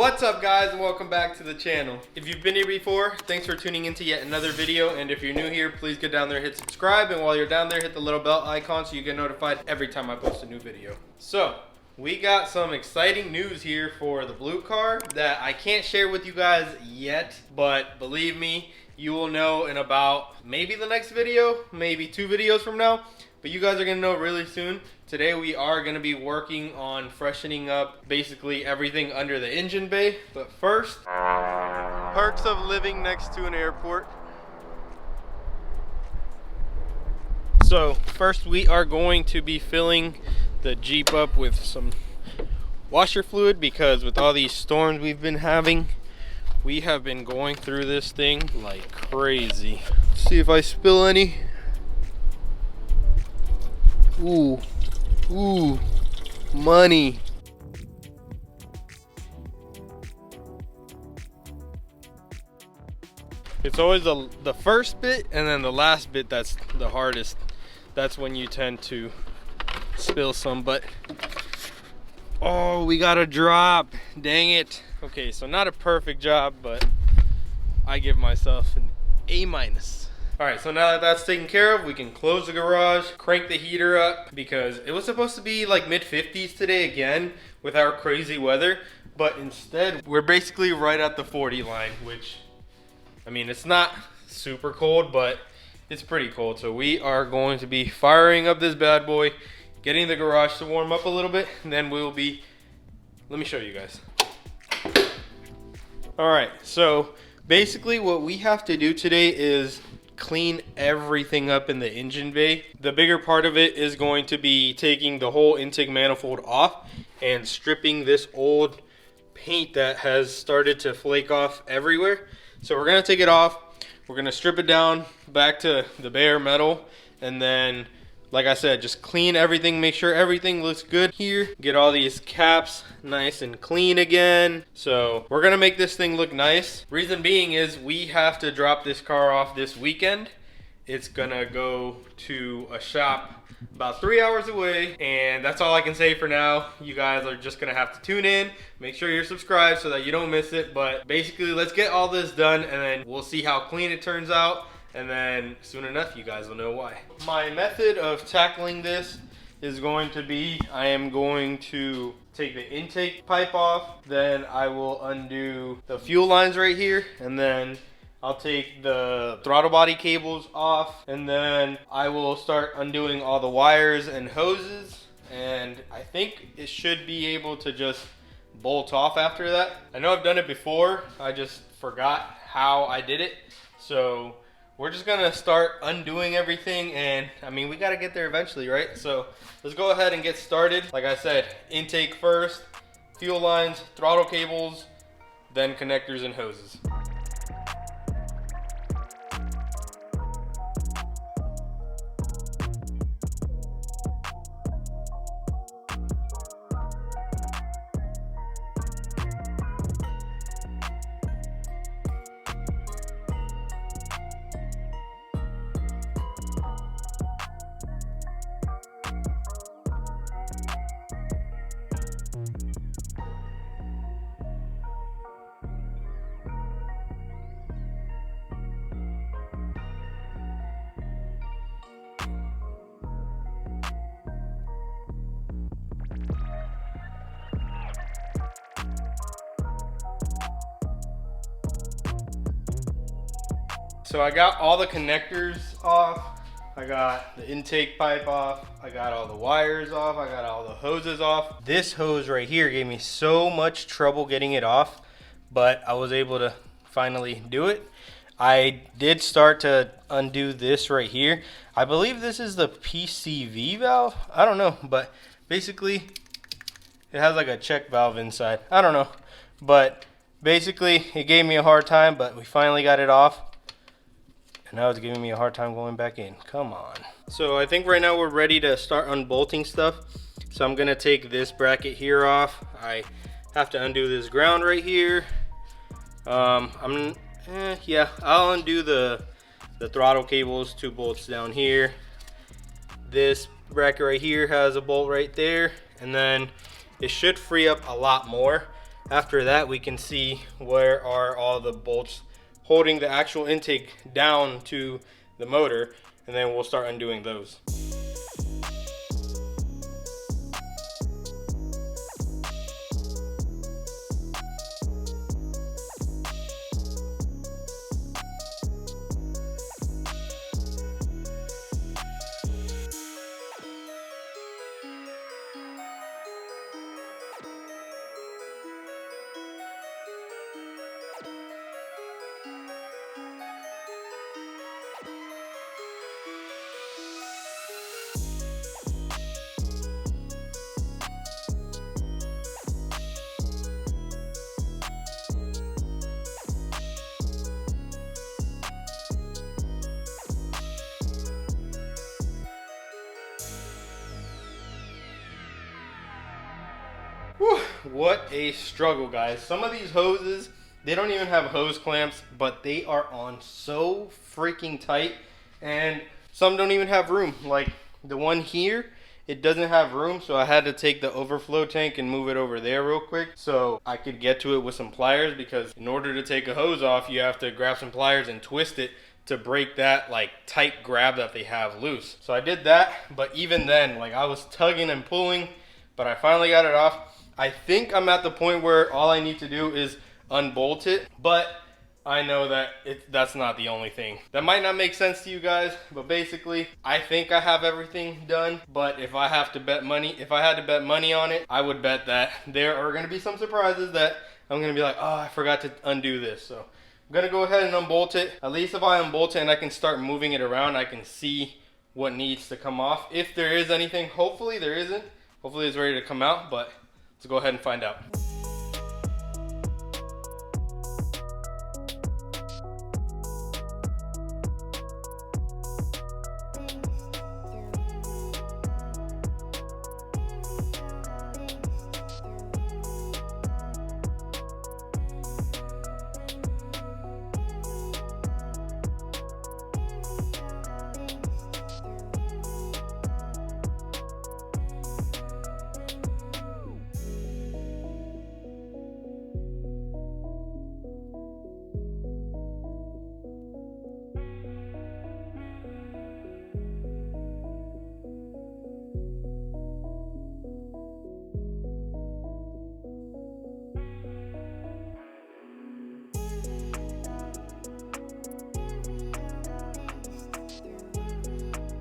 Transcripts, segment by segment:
What's up guys, and welcome back to the channel. If you've been here before, thanks for tuning into yet another video, and if you're new here, please get down there, hit subscribe, and while you're down there, hit the little bell icon so you get notified every time I post a new video. So, we got some exciting news here for the blue car that I can't share with you guys yet, but believe me, you will know in about maybe the next video, maybe 2 videos from now, but you guys are gonna know really soon. Today we are gonna be working on freshening up basically everything under the engine bay. But first, perks of living next to an airport. So first we are going to be filling the Jeep up with some washer fluid because with all these storms we've been having, we have been going through this thing like crazy. See if I spill any. Ooh, money. It's always the first bit and then the last bit that's the hardest. That's when you tend to spill some, but oh, we got a drop. Dang it. Okay, so not a perfect job, but I give myself an A-. All right, so now that that's taken care of, we can close the garage, crank the heater up because it was supposed to be like mid-50s today again with our crazy weather, but instead we're basically right at the 40 line, which, I mean, it's not super cold, but it's pretty cold. So we are going to be firing up this bad boy, getting the garage to warm up a little bit, and then we'll be, let me show you guys. All right, so basically what we have to do today is clean everything up in the engine bay. The bigger part of it is going to be taking the whole intake manifold off and stripping this old paint that has started to flake off everywhere. So we're gonna take it off, we're gonna strip it down back to the bare metal, and then like I said, just clean everything, make sure everything looks good here. Get all these caps nice and clean again. So we're gonna make this thing look nice. Reason being is we have to drop this car off this weekend. It's gonna go to a shop about 3 hours away, and that's all I can say for now. You guys are just gonna have to tune in. Make sure you're subscribed so that you don't miss it. But basically, let's get all this done, and then we'll see how clean it turns out. And then soon enough, you guys will know why. My method of tackling this is going to be, I am going to take the intake pipe off, then I will undo the fuel lines right here, and then I'll take the throttle body cables off, and then I will start undoing all the wires and hoses, and I think it should be able to just bolt off after that. I know I've done it before, I just forgot how I did it, so we're just gonna start undoing everything, and I mean, we gotta get there eventually, right? So let's go ahead and get started. Like I said, intake first, fuel lines, throttle cables, then connectors and hoses. So I got all the connectors off, I got the intake pipe off, I got all the wires off, I got all the hoses off. This hose right here gave me so much trouble getting it off, but I was able to finally do it. I did start to undo this right here. I believe this is the PCV valve, I don't know, but basically it has like a check valve inside. I don't know, but basically it gave me a hard time, but we finally got it off. And now it's giving me a hard time going back in. Come on. So I think right now we're ready to start unbolting stuff. So I'm gonna take this bracket here off. I have to undo this ground right here. I'll undo the throttle cables, 2 bolts down here. This bracket right here has a bolt right there, and then it should free up a lot more. After that, we can see where are all the bolts holding the actual intake down to the motor, and then we'll start undoing those. Whew, what a struggle, guys. Some of these hoses, they don't even have hose clamps, but they are on so freaking tight, and some don't even have room. Like the one here, it doesn't have room, so I had to take the overflow tank and move it over there real quick so I could get to it with some pliers, because in order to take a hose off, you have to grab some pliers and twist it to break that like tight grab that they have loose. So I did that, but even then, like I was tugging and pulling, but I finally got it off. I think I'm at the point where all I need to do is unbolt it, but I know that that's not the only thing. That might not make sense to you guys, but basically, I think I have everything done. But if I have to bet money, if I had to bet money on it, I would bet that there are gonna be some surprises that I'm gonna be like, oh, I forgot to undo this. So I'm gonna go ahead and unbolt it. At least if I unbolt it and I can start moving it around, I can see what needs to come off. If there is anything, hopefully there isn't. Hopefully it's ready to come out, but let's go ahead and find out.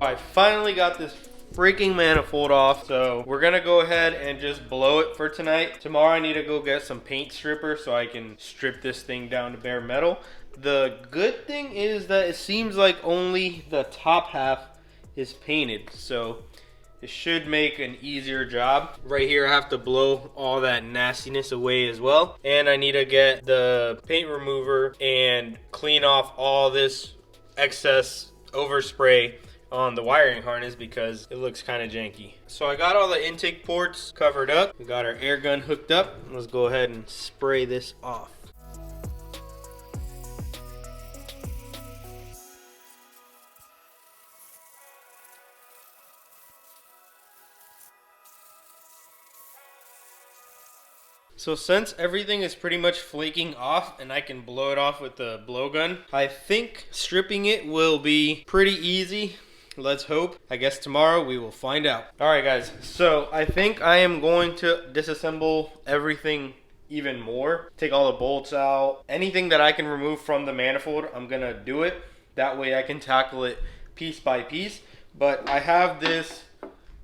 I finally got this freaking manifold off, so we're gonna go ahead and just blow it for tonight. Tomorrow I need to go get some paint stripper so I can strip this thing down to bare metal. The good thing is that it seems like only the top half is painted, so it should make an easier job. Right here I have to blow all that nastiness away as well, and I need to get the paint remover and clean off all this excess overspray on the wiring harness because it looks kind of janky. So I got all the intake ports covered up. We got our air gun hooked up. Let's go ahead and spray this off. So since everything is pretty much flaking off and I can blow it off with the blowgun, I think stripping it will be pretty easy. Let's hope. I guess tomorrow we will find out. Alright guys, so I think I am going to disassemble everything even more. Take all the bolts out. Anything that I can remove from the manifold, I'm gonna do it. That way I can tackle it piece by piece. But I have this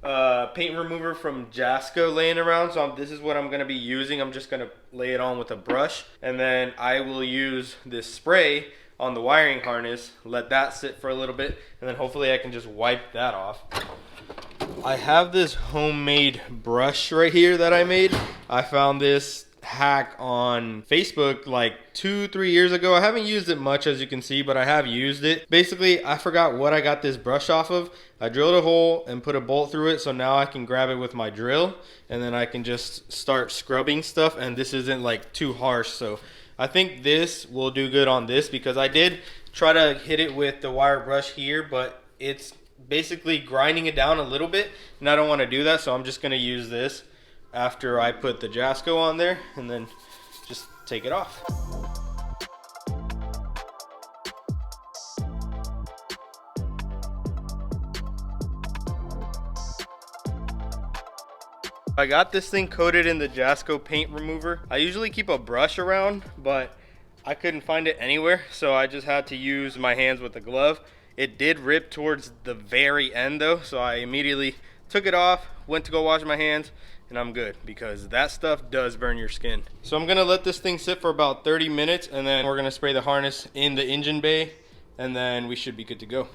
paint remover from Jasco laying around, so this is what I'm going to be using. I'm just going to lay it on with a brush, and then I will use this spray on the wiring harness, let that sit for a little bit, and then hopefully I can just wipe that off. I have this homemade brush right here that I made. I found this hack on Facebook like 2-3 years ago. I haven't used it much, as you can see, but I have used it. Basically, I forgot what I got this brush off of. I drilled a hole and put a bolt through it, so now I can grab it with my drill and then I can just start scrubbing stuff, and this isn't like too harsh. So I think this will do good on this, because I did try to hit it with the wire brush here, but it's basically grinding it down a little bit, and I don't want to do that, so I'm just going to use this after I put the Jasco on there, and then just take it off. I got this thing coated in the Jasco paint remover. I usually keep a brush around, but I couldn't find it anywhere, so I just had to use my hands with the glove. It did rip towards the very end though, so I immediately took it off, went to go wash my hands, and I'm good because that stuff does burn your skin. So I'm gonna let this thing sit for about 30 minutes and then we're gonna spray the harness in the engine bay and then we should be good to go.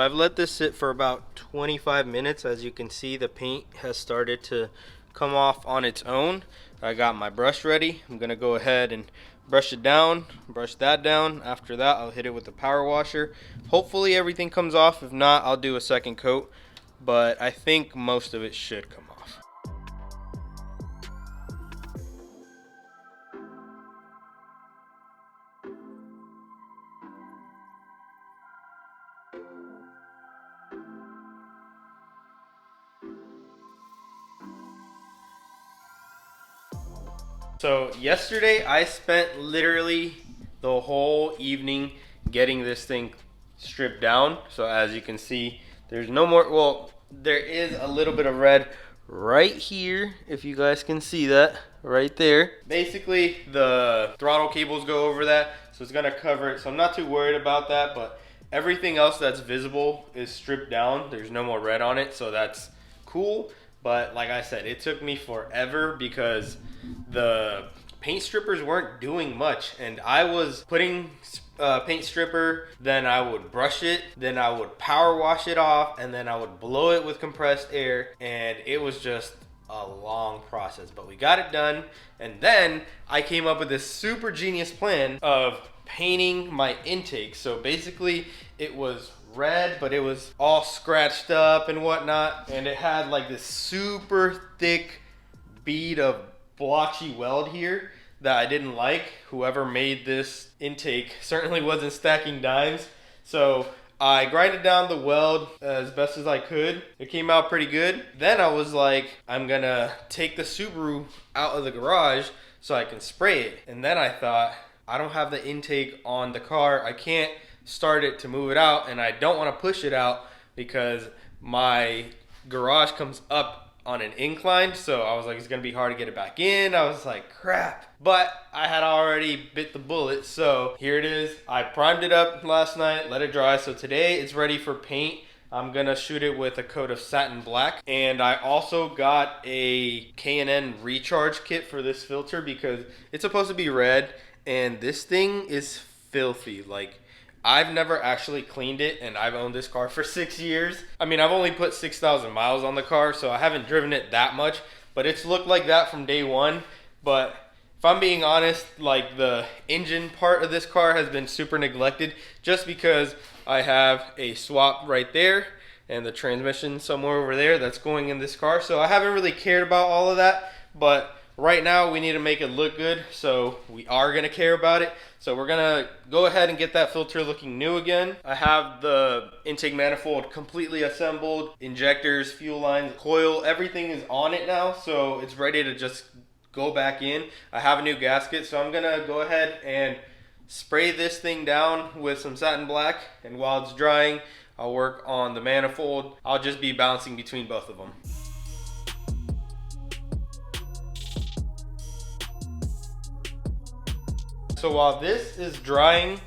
I've let this sit for about 25 minutes. As you can see, the paint has started to come off on its own. I got my brush ready. I'm gonna go ahead and brush it down, brush that down. After that, I'll hit it with the power washer. Hopefully everything comes off. If not, I'll do a second coat, but I think most of it should come off. So yesterday I spent literally the whole evening getting this thing stripped down. So as you can see, there's no more, well, there is a little bit of red right here, if you guys can see that right there. Basically the throttle cables go over that, so it's gonna cover it. So I'm not too worried about that, but everything else that's visible is stripped down. There's no more red on it, so that's cool. But like I said, it took me forever because the paint strippers weren't doing much, and I was putting paint stripper, then I would brush it, then I would power wash it off, and then I would blow it with compressed air, and it was just a long process. But we got it done, and then I came up with this super genius plan of painting my intake. So basically it was red, but it was all scratched up and whatnot, and it had like this super thick bead of blotchy weld here that I didn't like. Whoever made this intake certainly wasn't stacking dimes, so I grinded down the weld as best as I could. It came out pretty good. Then I was like, I'm gonna take the Subaru out of the garage so I can spray it. And then I thought, I don't have the intake on the car. I can't start it to move it out, and I don't want to push it out because my garage comes up on an incline, so I was like, it's gonna be hard to get it back in. I was like, crap. But I had already bit the bullet, so here it is. I primed it up last night, let it dry, so today it's ready for paint. I'm gonna shoot it with a coat of satin black, and I also got a K&N recharge kit for this filter because it's supposed to be red, and this thing is filthy. Like, I've never actually cleaned it, and I've owned this car for 6 years. I mean, I've only put 6,000 miles on the car, so I haven't driven it that much, but it's looked like that from day one. But if I'm being honest, like, the engine part of this car has been super neglected just because I have a swap right there and the transmission somewhere over there that's going in this car. So I haven't really cared about all of that, but right now we need to make it look good, so we are gonna care about it. So we're gonna go ahead and get that filter looking new again. I have the intake manifold completely assembled, injectors, fuel lines, coil, everything is on it now, so it's ready to just go back in. I have a new gasket, so I'm gonna go ahead and spray this thing down with some satin black, and while it's drying, I'll work on the manifold. I'll just be bouncing between both of them. So while this is drying,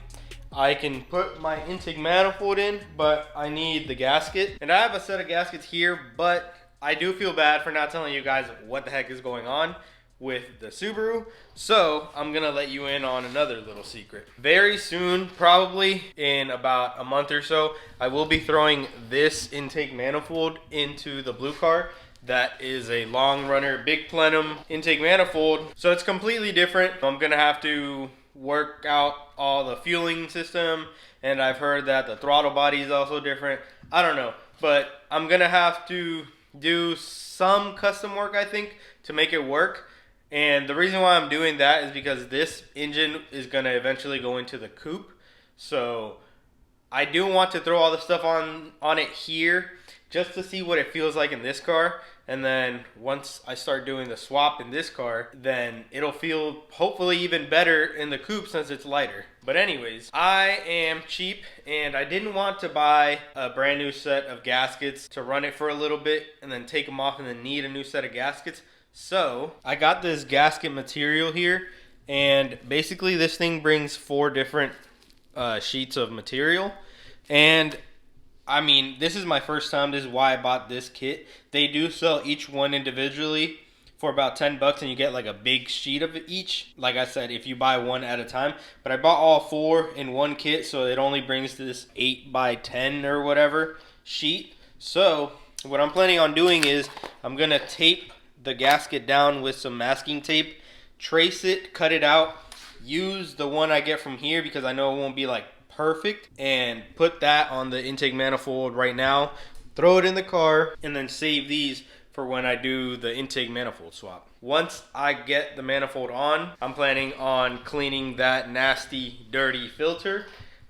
I can put my intake manifold in, but I need the gasket. And I have a set of gaskets here, but I do feel bad for not telling you guys what the heck is going on with the Subaru. So I'm gonna let you in on another little secret. Very soon, probably in about a month or so, I will be throwing this intake manifold into the blue car. That is a long runner, big plenum intake manifold. So it's completely different. I'm gonna have to work out all the fueling system, and I've heard that the throttle body is also different. I don't know, but I'm gonna have to do some custom work, I think, to make it work. And the reason why I'm doing that is because this engine is gonna eventually go into the coupe. So I do want to throw all the stuff on it here just to see what it feels like in this car. And then once I start doing the swap in this car, then it'll feel hopefully even better in the coupe since it's lighter. But anyways, I am cheap and I didn't want to buy a brand new set of gaskets to run it for a little bit and then take them off and then need a new set of gaskets. So I got this gasket material here, and basically this thing brings 4 different sheets of material. And I mean, this is my first time. This is why I bought this kit. They do sell each one individually for about $10, and you get like a big sheet of each. Like I said, if you buy one at a time. But I bought all 4 in one kit, so it only brings this 8x10 or whatever sheet. So what I'm planning on doing is I'm gonna tape the gasket down with some masking tape, trace it, cut it out, use the one I get from here because I know it won't be like perfect, and put that on the intake manifold right now, throw it in the car, and then save these for when I do the intake manifold swap. Once I get the manifold on, I'm planning on cleaning that nasty, dirty filter.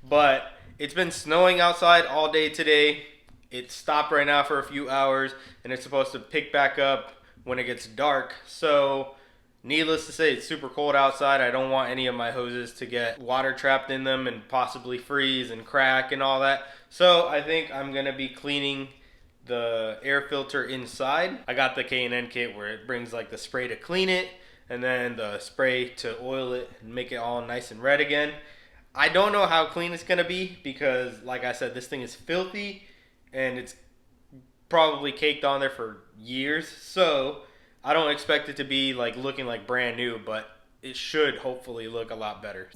But it's been snowing outside all day today. It stopped right now for a few hours, and it's supposed to pick back up when it gets dark. So needless to say, it's super cold outside. I don't want any of my hoses to get water trapped in them and possibly freeze and crack and all that. So I think I'm gonna be cleaning the air filter inside. I got the K&N kit where it brings like the spray to clean it and then the spray to oil it and make it all nice and red again. I don't know how clean it's gonna be because, like I said, this thing is filthy and it's probably caked on there for years. So I don't expect it to be like looking like brand new, but it should hopefully look a lot better.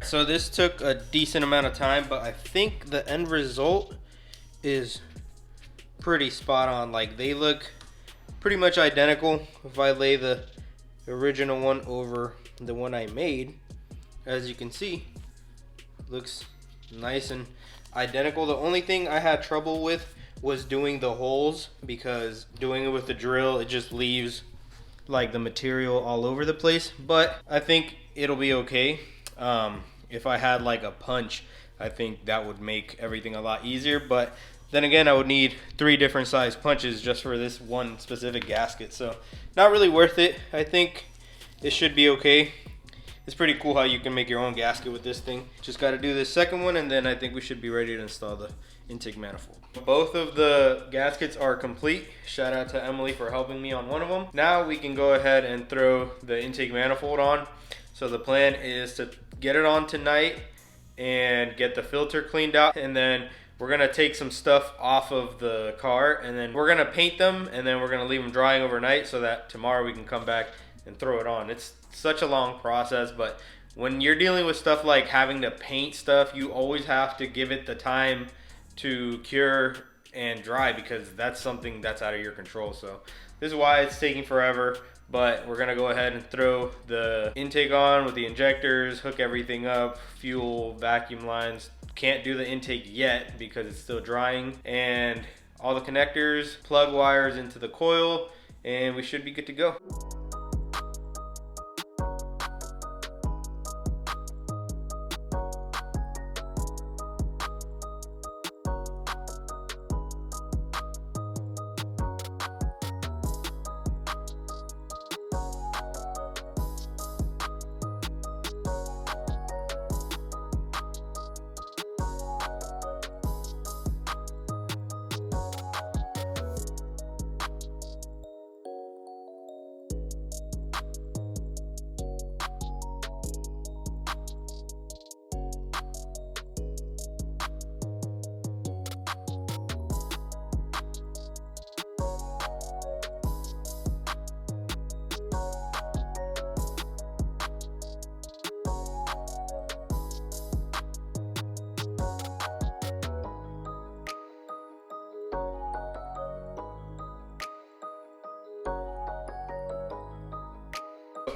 So this took a decent amount of time, but I think the end result is pretty spot on. Like, they look pretty much identical. If I lay the original one over the one I made, as you can see, looks nice and identical. The only thing I had trouble with was doing the holes, because doing it with the drill, it just leaves like the material all over the place. But I think it'll be okay. If I had like a punch, I think that would make everything a lot easier. But then again, I would need 3 different size punches just for this one specific gasket. So not really worth it. I think it should be okay. It's pretty cool how you can make your own gasket with this thing. Just got to do this second one, and then I think we should be ready to install the intake manifold. Both of the gaskets are complete. Shout out to Emily for helping me on one of them. Now we can go ahead and throw the intake manifold on. So the plan is to get it on tonight and get the filter cleaned out, and then we're gonna take some stuff off of the car, and then we're gonna paint them, and then we're gonna leave them drying overnight so that tomorrow we can come back and throw it on. It's such a long process, but when you're dealing with stuff like having to paint stuff, you always have to give it the time to cure and dry, because that's something that's out of your control. So this is why it's taking forever. But we're gonna go ahead and throw the intake on with the injectors, hook everything up, fuel, vacuum lines. Can't do the intake yet because it's still drying, and all the connectors, plug wires into the coil, and we should be good to go.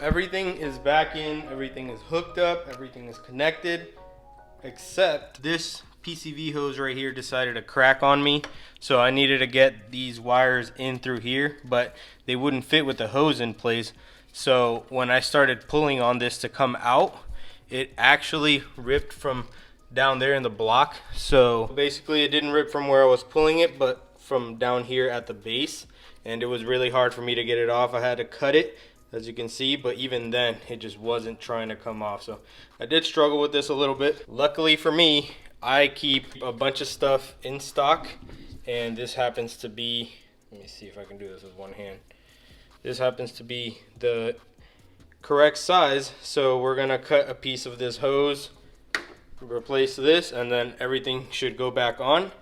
everything is back in, everything is hooked up, everything is connected, except this PCV hose right here decided to crack on me. So I needed to get these wires in through here, but they wouldn't fit with the hose in place. So when I started pulling on this to come out, it actually ripped from down there in the block. So basically it didn't rip from where I was pulling it, but from down here at the base. And it was really hard for me to get it off. I had to cut it, as you can see, but even then it just wasn't trying to come off. So I did struggle with this a little bit. Luckily for me, I keep a bunch of stuff in stock, and this happens to be, let me see if I can do this with one hand. This happens to be the correct size, so we're gonna cut a piece of this hose, replace this, and then everything should go back on.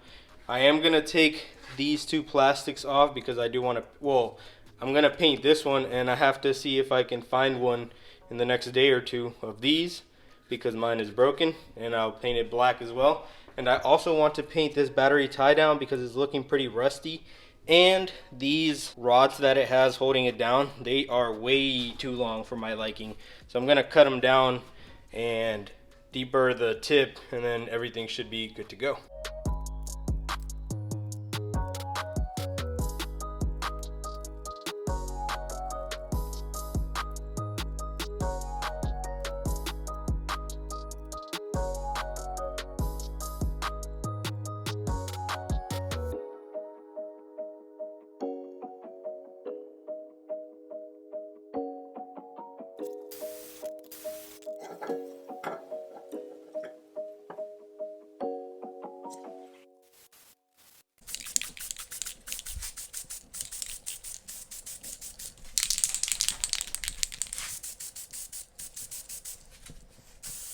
I am gonna take these two plastics off because I do want to, well, I'm gonna paint this one, and I have to see if I can find one in the next day or two of these, because mine is broken, and I'll paint it black as well. And I also want to paint this battery tie down because it's looking pretty rusty, and these rods that it has holding it down, they are way too long for my liking. So I'm gonna cut them down and deburr the tip, and then everything should be good to go.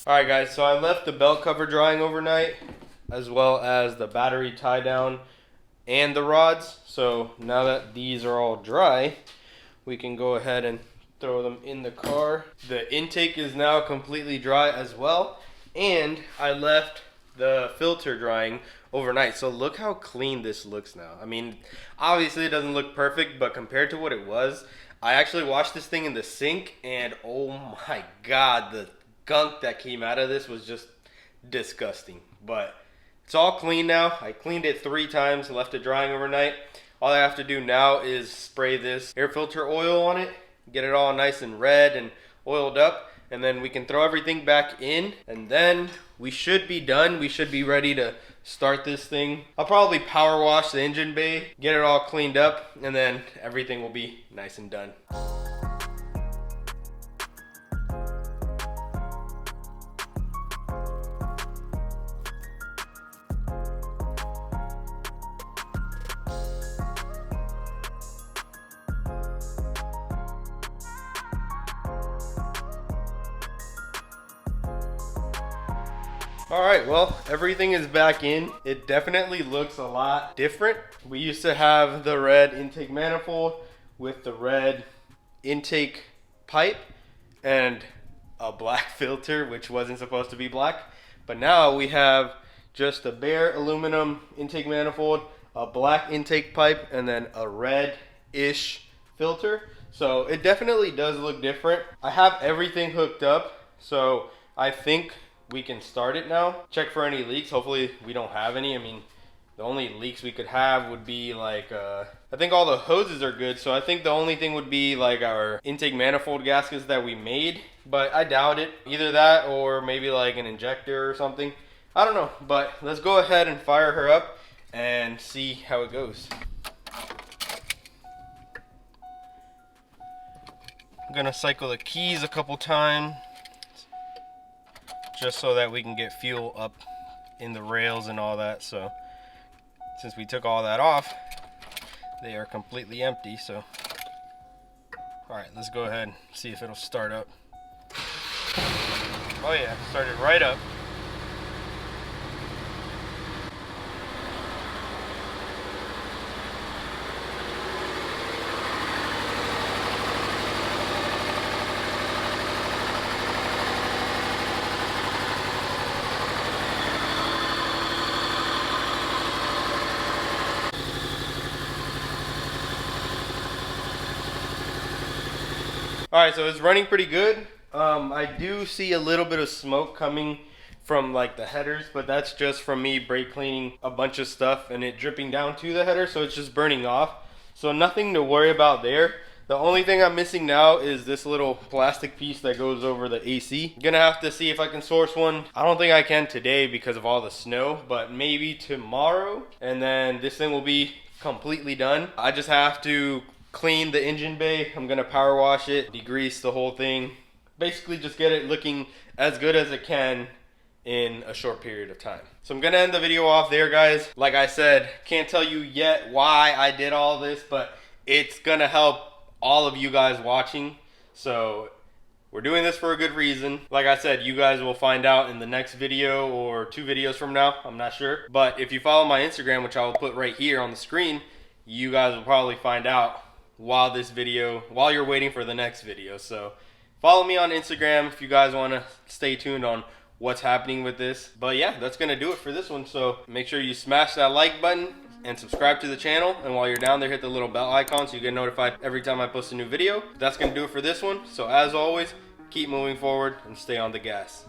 Alright guys, so I left the belt cover drying overnight, as well as the battery tie down and the rods. So now that these are all dry, we can go ahead and throw them in the car. The intake is now completely dry as well, and I left the filter drying overnight. So look how clean this looks now. I mean, obviously it doesn't look perfect, but compared to what it was, I actually washed this thing in the sink, and oh my god, the gunk that came out of this was just disgusting. But it's all clean now. I cleaned it 3 times, left it drying overnight. All I have to do now is spray this air filter oil on it, get it all nice and red and oiled up, and then we can throw everything back in, and then we should be done. We should be ready to start this thing. I'll probably power wash the engine bay, get it all cleaned up, and then everything will be nice and done. Alright, well, everything is back in. It definitely looks a lot different. We used to have the red intake manifold with the red intake pipe and a black filter, which wasn't supposed to be black. But now we have just a bare aluminum intake manifold, a black intake pipe, and then a red-ish filter. So it definitely does look different. I have everything hooked up, so I think we can start it now. Check for any leaks. Hopefully we don't have any. I mean, the only leaks we could have would be like, I think all the hoses are good. So I think the only thing would be like our intake manifold gaskets that we made, but I doubt it. Either that or maybe like an injector or something. I don't know, but let's go ahead and fire her up and see how it goes. I'm gonna cycle the keys a couple times, just so that we can get fuel up in the rails and all that. So since we took all that off, they are completely empty. So all right, let's go ahead and see if it'll start up. Oh yeah, started right up. All right, so it's running pretty good. I do see a little bit of smoke coming from like the headers, but that's just from me brake cleaning a bunch of stuff and it dripping down to the header, so it's just burning off. So nothing to worry about there. The only thing I'm missing now is this little plastic piece that goes over the AC. I'm gonna have to see if I can source one. I don't think I can today because of all the snow, but maybe tomorrow, and then this thing will be completely done. I just have to clean the engine bay. I'm gonna power wash it, degrease the whole thing. Basically just get it looking as good as it can in a short period of time. So I'm gonna end the video off there, guys. Like I said, can't tell you yet why I did all this, but it's gonna help all of you guys watching. So we're doing this for a good reason. Like I said, you guys will find out in the next video or 2 videos from now, I'm not sure. But if you follow my Instagram, which I will put right here on the screen, you guys will probably find out while you're waiting for the next video. So follow me on Instagram if you guys want to stay tuned on what's happening with this. But yeah, that's gonna do it for this one. So make sure you smash that like button and subscribe to the channel, and while you're down there, hit the little bell icon so you get notified every time I post a new video. That's gonna do it for this one. So as always, keep moving forward and stay on the gas.